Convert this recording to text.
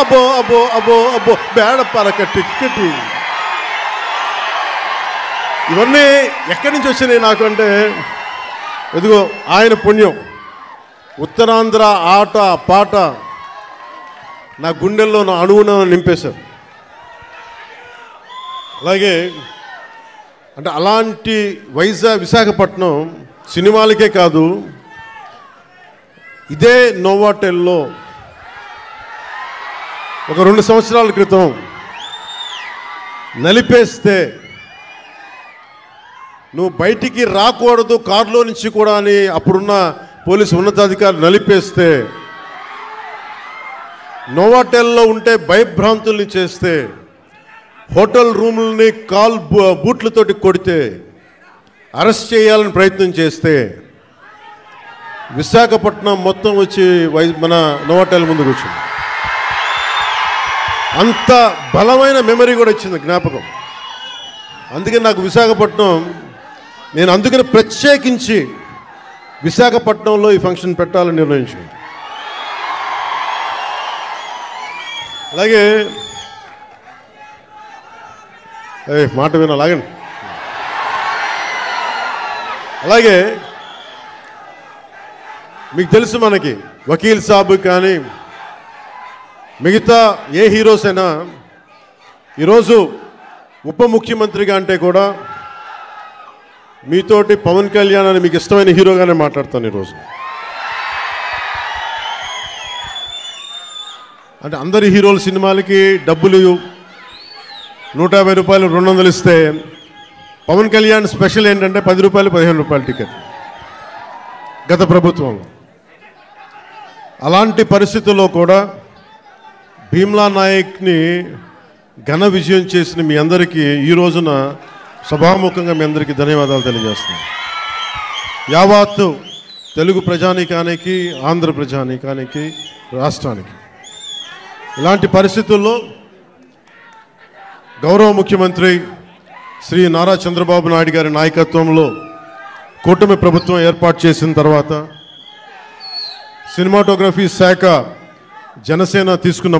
అబ్బో అబ్బో అబ్బో అబ్బో బేడపాలక టిక్కెట్. ఇవన్నీ ఎక్కడి నుంచి వచ్చినాయి నాకు అంటే, ఎదుగో ఆయన పుణ్యం. ఉత్తరాంధ్ర ఆట పాట నా గుండెల్లో నా అణువున నింపేశారు. అలాగే అంటే అలాంటి విశాఖపట్నం సినిమాలకే కాదు, ఇదే నోవాటెల్లో ఒక 2 సంవత్సరాల క్రితం నలిపేస్తే నువ్వు బయటికి రాకూడదు కారులో నుంచి కూడా అని అప్పుడున్న పోలీసు ఉన్నతాధికారులు నలిపేస్తే, నోవాటెల్లో ఉంటే భయభ్రాంతుల్ని చేస్తే, హోటల్ రూముల్ని బూట్లతోటి కొడితే, అరెస్ట్ చేయాలని ప్రయత్నం చేస్తే, విశాఖపట్నం మొత్తం వచ్చి మన నోవాటెల్ ముందుకు వచ్చింది. అంత బలమైన మెమరీ కూడా ఇచ్చింది, జ్ఞాపకం. అందుకే నాకు విశాఖపట్నం, నేను అందుకని ప్రత్యేకించి విశాఖపట్నంలో ఈ ఫంక్షన్ పెట్టాలని నిర్ణయించుకున్నాను. అలాగే మాట వినాలాగండి. అలాగే మీకు తెలుసు, మనకి వకీల్ సాబ్ కానీ మిగతా ఏ హీరోస్ అయినా ఈరోజు ఉప ముఖ్యమంత్రిగా అంటే కూడా మీతోటి పవన్ కళ్యాణ్ అని మీకు ఇష్టమైన హీరోగానే మాట్లాడతాను ఈరోజు. అంటే అందరి హీరోల సినిమాలకి డబ్బులు 150 రూపాయలు 200 ఇస్తే, పవన్ కళ్యాణ్ స్పెషల్ ఏంటంటే 10 రూపాయలు 15 రూపాయలు టికెట్ గత ప్రభుత్వంలో. అలాంటి పరిస్థితుల్లో కూడా భీమ్లా నాయక్ని ఘన విజయం చేసిన మీ అందరికీ ఈ రోజున సభాముఖంగా మీ అందరికీ ధన్యవాదాలు తెలియజేస్తున్నాను. యావత్తు తెలుగు ప్రజానీకానికి, ఆంధ్ర ప్రజానీకానికి, రాష్ట్రానికి. ఇలాంటి పరిస్థితుల్లో గౌరవ ముఖ్యమంత్రి శ్రీ నారా చంద్రబాబు నాయుడు గారి నాయకత్వంలో కూటమి ప్రభుత్వం ఏర్పాటు చేసిన తర్వాత సినిమాటోగ్రఫీ శాఖ జనసేన తీసుకున్న